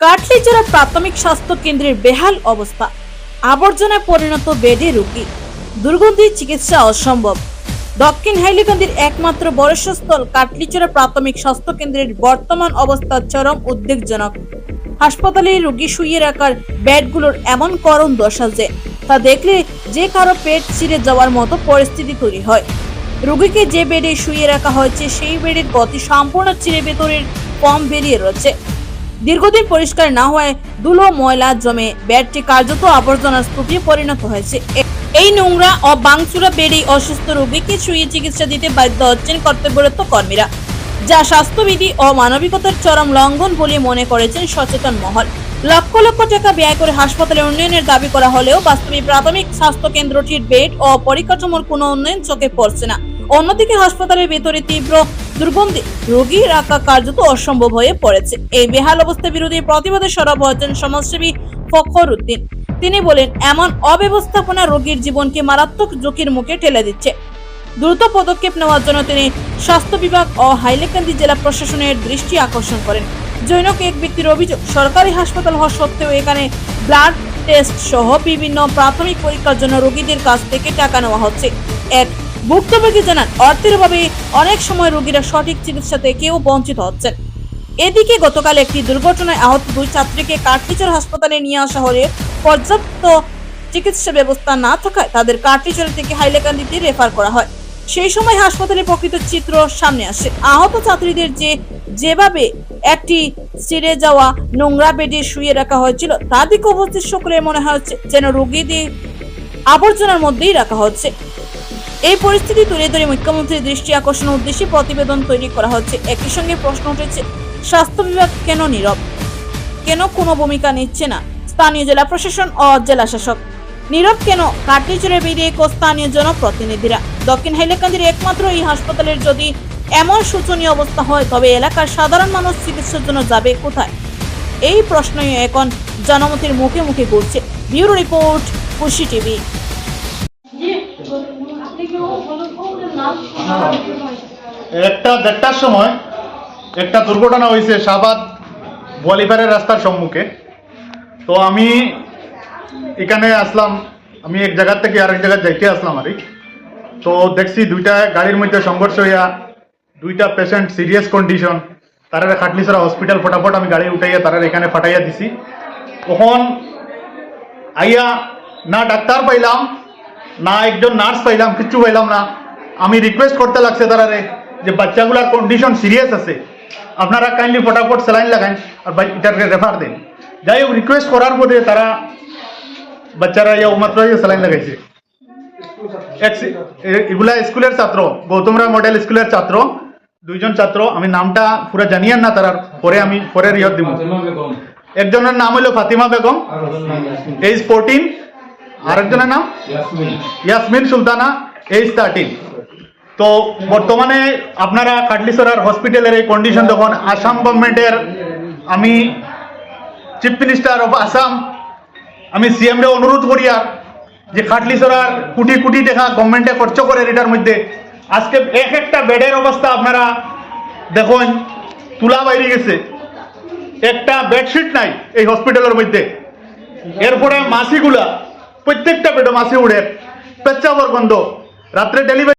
কাটলিচড়া প্রাথমিক স্বাস্থ্য কেন্দ্রের বেহাল অবস্থা, আবর্জনায় পরিণত বেডে রোগী, দুর্গন্ধি চিকিৎসা অসম্ভব। দক্ষিণ হাইলাকান্দির একমাত্র বর্ষস্থল কাটলিচড়া প্রাথমিক স্বাস্থ্য কেন্দ্রের বর্তমান অবস্থা চরম উদ্বেগজনক। হাসপাতালে রোগী শুয়ে রাখার বেডগুলোর এমন করুণ দশা যে তা দেখলে যে কারো পেট ছিঁড়ে যাওয়ার মতো পরিস্থিতি তৈরি হয়। রোগীকে যে বেডে শুয়ে রাখা হয়েছে সেই বেডের গতি সম্পূর্ণ ছিঁড়ে ভেতরের ফর্ম বেরিয়ে রয়েছে। দীর্ঘদিন পরিষ্কার না হওয়ায় ধুলো ময়লা জমে বেডটি কার্যত আবর্জনার স্তূপে পরিণত হয়েছে। এই নোংরা ও ভাঙচুরা বেডে অসুস্থ রোগীকে শুয়ে চিকিৎসা দিতে বাধ্য হচ্ছেন কর্তব্যরত কর্মীরা, যা স্বাস্থ্যবিধি ও মানবিকতার চরম লঙ্ঘন বলে মনে করেছেন সচেতন মহল। লক্ষ লক্ষ টাকা ব্যয় করে হাসপাতালে উন্নয়নের দাবি করা হলেও বাস্তবে প্রাথমিক স্বাস্থ্য কেন্দ্রটির বেড ও পরিকাঠামোর কোনো উন্নয়ন চোখে পড়ছে না। অন্যদিকে হাসপাতালের ভেতরে তীব্র দুর্গন্ধে রোগী রাখা কার্যত অসম্ভব হয়ে পড়েছে। এই বেহাল অবস্থার বিরুদ্ধে প্রতিবাদে সরব হয়েছেন সমাজসেবী ফখর উদ্দিন। তিনি বলেন, এমন অব্যবস্থাপনা রোগীর জীবনকে মারাত্মক ঝুঁকির মুখে ঠেলে দিচ্ছে। দ্রুত পদক্ষেপ নেওয়ার জন্য তিনি স্বাস্থ্য বিভাগ ও হাইলাকান্দি জেলা প্রশাসনের দৃষ্টি আকর্ষণ করেন। জৈনক এক ব্যক্তির অভিযোগ, সরকারি হাসপাতাল হওয়া সত্ত্বেও এখানে ব্লাড টেস্ট সহ বিভিন্ন প্রাথমিক পরীক্ষার জন্য রোগীদের কাছ থেকে টাকা নেওয়া হচ্ছে। এক ভুক্তভোগী জানান, অর্থের অভাবে অনেক সময় রোগীরা সঠিক চিকিৎসা থেকেও বঞ্চিত হচ্ছেন। এদিকে গতকাল একটি দুর্ঘটনায় আহত দুই ছাত্রীকে কাটলিচড়া হাসপাতালে নিয়ে আসা হলে পর্যাপ্ত চিকিৎসা ব্যবস্থা না থাকায় তাদের কাটলিচড়া থেকে হাইলাকান্দিতে রেফার করা হয়। সেই সময় হাসপাতালে প্রকৃত চিত্র সামনে আসে। আহত ছাত্রীদের যেভাবে একটি ছিঁড়ে যাওয়া নোংরা বেডে শুয়ে রাখা হয়েছিল তা দেখে উপস্থিত সকলের মনে হচ্ছে যেন রোগীদের আবর্জনার মধ্যেই রাখা হচ্ছে। এই পরিস্থিতি তুলে ধরে মুখ্যমন্ত্রীর দৃষ্টি আকর্ষণের উদ্দেশ্যে প্রতিবেদন তৈরি করা হচ্ছে। একই সঙ্গে প্রশ্ন উঠেছে, স্বাস্থ্য বিভাগ কেন নীরব, কেন কোনো ভূমিকা নিচ্ছে না স্থানীয় জেলা প্রশাসন ও জেলা শাসক? নীরব কেন কাটলিচড়া বিধায়ক ও স্থানীয় জনপ্রতিনিধিরা? দক্ষিণ হাইলাকান্দির একমাত্র এই হাসপাতালের যদি এমন শোচনীয় অবস্থা হয় তবে এলাকার সাধারণ মানুষ চিকিৎসার জন্য যাবে কোথায়? এই প্রশ্নই এখন জনমতের মুখে মুখে ঘুরছে। ব্যুরো রিপোর্ট, খুশি টিভি। একটা 1:30টার সময় একটা দুর্ঘটনা হয়েছে শাহবাদ বোয়ালিপাড়ের রাস্তার সম্মুখে। তো আমি এখানে আসলাম, আমি এক জায়গা থেকে আরেক জায়গায় যাইতে আসলাম আর তো দেখছি দুইটা গাড়ির মধ্যে সংঘর্ষ হইয়া দুইটা পেশেন্ট সিরিয়াস কন্ডিশন, তারা কাটলিচড়া হসপিটাল ফটাফট আমি গাড়ি উঠাইয়া তারা এখানে ফাটাইয়া দিছি। তখন আইয়া না ডাক্তার পাইলাম না একজন নার্স পাইলাম, কিচ্ছু পাইলাম না। আমি রিকোয়েস্ট করতে লাগছে তারারে যে বাচ্চাগুলার কন্ডিশন সিরিয়াস আছে, আপনারা কাইন্ডলি ফটাফট স্যালাইন লাগান আর এটাকে রেফার দেন। যাই হোক, রিকোয়েস্ট করার পরে তারা বাচ্চারা মাত্র স্যালাইন লাগাইছে। এগুলা স্কুলের ছাত্র, গৌতমরা মডেল স্কুলের ছাত্র, দুইজন ছাত্র। আমি নামটা পুরো জানিয়েন না, তার পরে আমি পরে রিয়ত দিব। একজনের নাম হলো ফাতিমা বেগম, এজ 14, আরেকজনের নাম ইয়াসমিন সুলতানা, এজ 13। তো বর্তমানে আপনারা কাটলিচড়ার হসপিটালের এই কন্ডিশন দেখুন। আসাম গভর্নমেন্টের, আমি চিফ মিনিস্টার অফ আসাম, আমি সিএম রে অনুরোধ করি আর যে কাটলিচড়ার কোটি কোটি টাকা গভর্নমেন্টে খরচ করে এটার মধ্যে আজকে এক একটা বেডের অবস্থা আপনারা দেখুন, তুলা বাইরে গেছে, একটা বেডশিট নাই এই হসপিটালের মধ্যে। এরপরে মাছিগুলা প্রত্যেকটা বেডে মাছি উড়ে, পেচ্ছাবর গন্ধ, রাত্রে ডেলিভারি